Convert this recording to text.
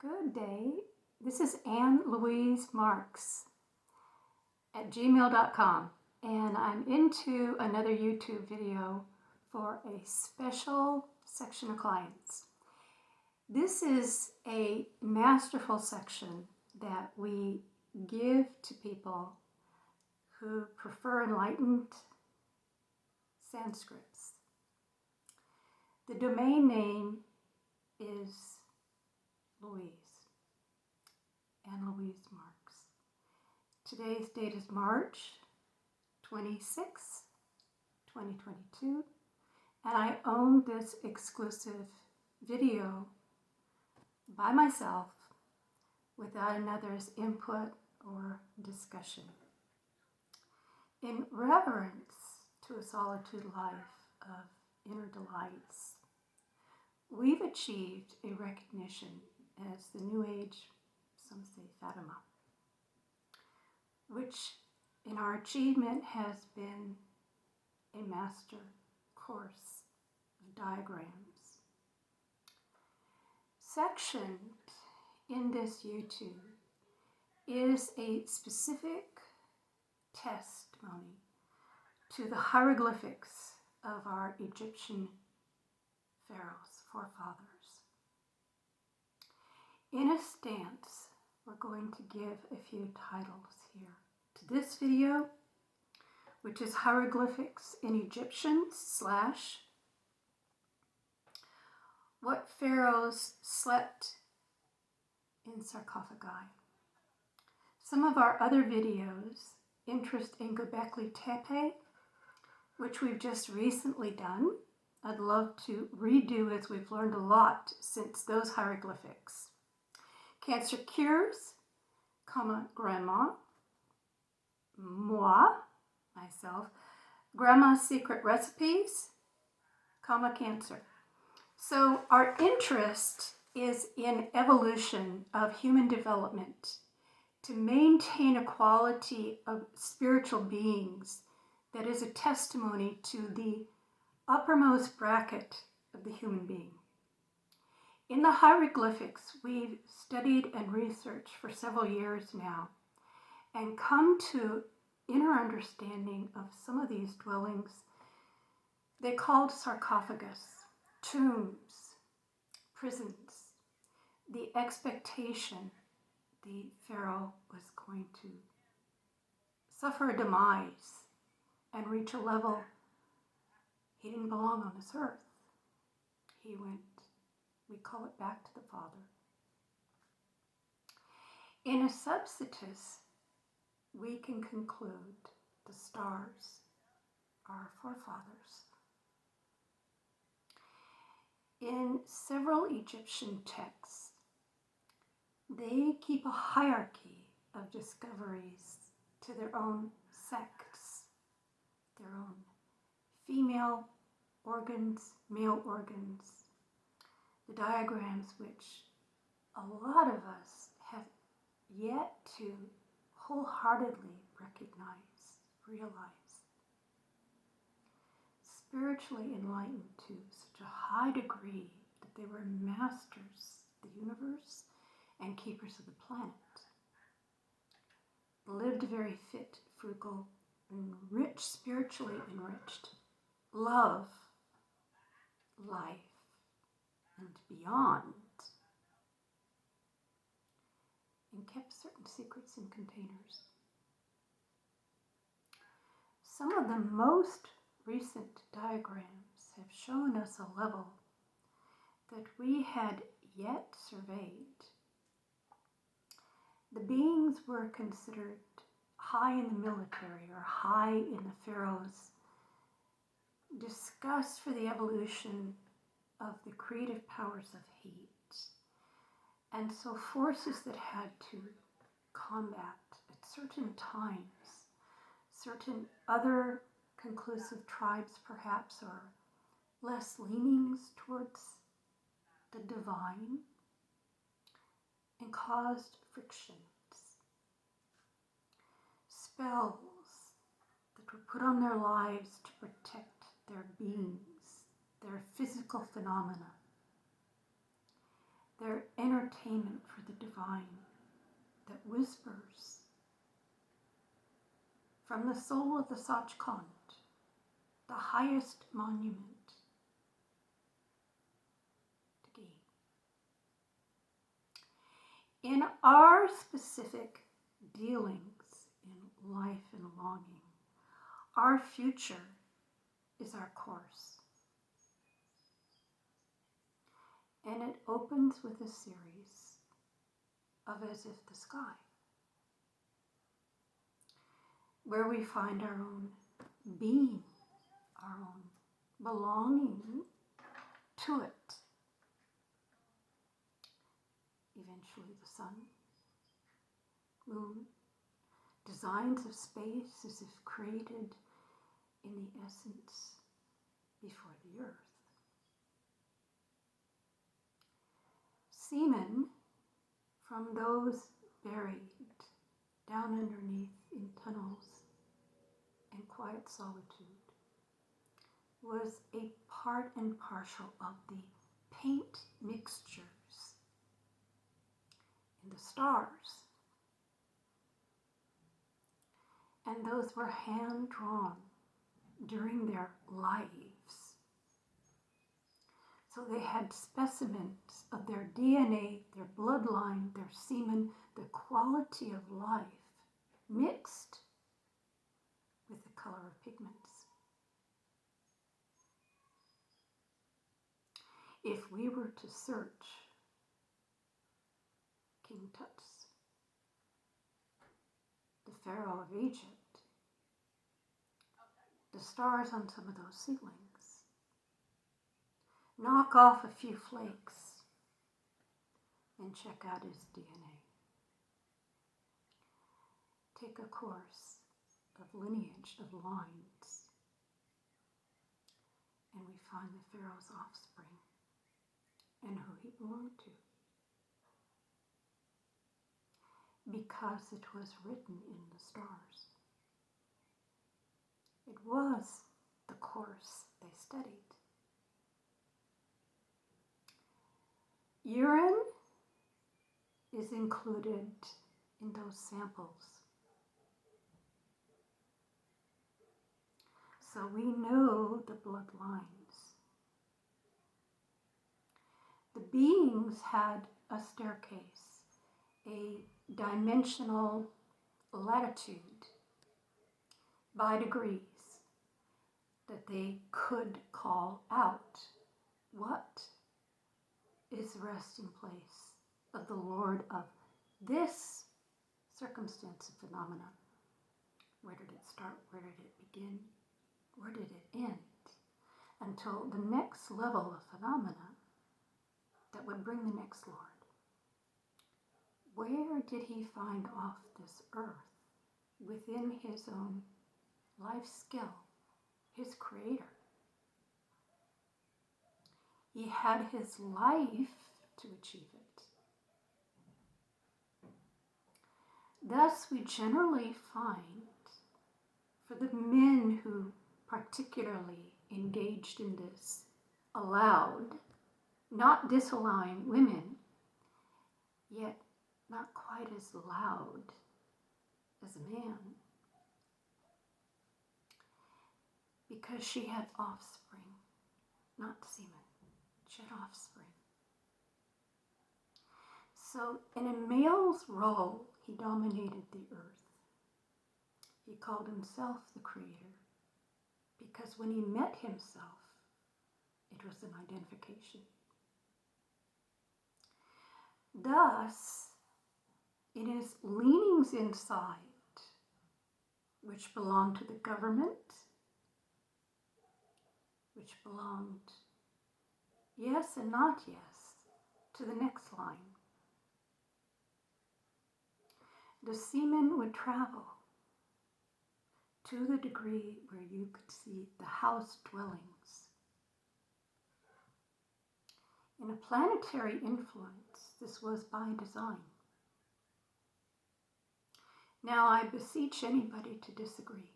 Good day. This is Anne Louise Marks at gmail.com, and I'm into another YouTube video for a special section of clients. This is a masterful section that we give to people who prefer enlightened Sanskrits. The domain name is Louise, Anne Louise Marks. Today's date is March 26, 2022, and I own this exclusive video by myself without another's input or discussion. In reverence to a solitude life of inner delights, we've achieved a recognition as the New Age, some say Fatima, which in our achievement has been a master course of diagrams. Sectioned in this YouTube is a specific testimony to the hieroglyphics of our Egyptian pharaohs, forefathers. In a stance, we're going to give a few titles here to this video, which is Hieroglyphics in Egyptian / What Pharaohs Slept in Sarcophagi. Some of our other videos, Interest in Göbekli Tepe, which we've just recently done. I'd love to redo as we've learned a lot since those hieroglyphics. Cancer Cures, Grandma, moi, myself, Grandma's Secret Recipes, Cancer. So our interest is in evolution of human development to maintain a quality of spiritual beings that is a testimony to the uppermost bracket of the human being. In the hieroglyphics, we've studied and researched for several years now and come to inner understanding of some of these dwellings. They called sarcophagus, tombs, prisons, the expectation the Pharaoh was going to suffer a demise and reach a level he didn't belong on this earth. He went, we call it, back to the Father. In a substitutus, we can conclude the stars are our forefathers. In several Egyptian texts, they keep a hierarchy of discoveries to their own sects, their own female organs, male organs, the diagrams which a lot of us have yet to wholeheartedly recognize, realize. Spiritually enlightened to such a high degree that they were masters of the universe and keepers of the planet. Lived very fit, frugal, and rich, spiritually enriched. Love, life, and beyond, and kept certain secrets in containers. Some of the most recent diagrams have shown us a level that we had yet surveyed. The beings were considered high in the military or high in the pharaohs, discussed for the evolution of the creative powers of heat. And so forces that had to combat at certain times, certain other conclusive tribes perhaps, or less leanings towards the divine, and caused frictions. Spells that were put on their lives to protect their beings, their physical phenomena, their entertainment for the divine that whispers from the soul of the Sachkhand, the highest monument to gain. In our specific dealings in life and longing, our future is our course. And it opens with a series of As If the Sky, where we find our own being, our own belonging to it. Eventually the sun, moon, designs of space as if created in the essence before the earth. Semen from those buried down underneath in tunnels and quiet solitude was a part and parcel of the paint mixtures in the stars. And those were hand-drawn during their lives. So they had specimens of their DNA, their bloodline, their semen, the quality of life mixed with the color of pigments. If we were to search King Tut's, the Pharaoh of Egypt, the stars on some of those ceilings, knock off a few flakes and check out his DNA. Take a course of lineage, of lines, and we find the Pharaoh's offspring and who he belonged to. Because it was written in the stars. It was the course they studied. Urine is included in those samples. So we know the bloodlines. The beings had a staircase, a dimensional latitude by degrees that they could call out. What is the resting place of the Lord of this circumstance and phenomena? Where did it start? Where did it begin? Where did it end? Until the next level of phenomena that would bring the next Lord. Where did he find off this earth within his own life skill, his creator? He had his life to achieve it. Thus, we generally find, for the men who particularly engaged in this, allowed, not disallowing women, yet not quite as loud as a man, because she had offspring, not semen. She had offspring. So in a male's role, he dominated the earth. He called himself the creator, because when he met himself, it was an identification. Thus, in his leanings inside, which belonged to the government, which belonged, yes and not yes, to the next line, the semen would travel to the degree where you could see the house dwellings. In a planetary influence, this was by design. Now, I beseech anybody to disagree.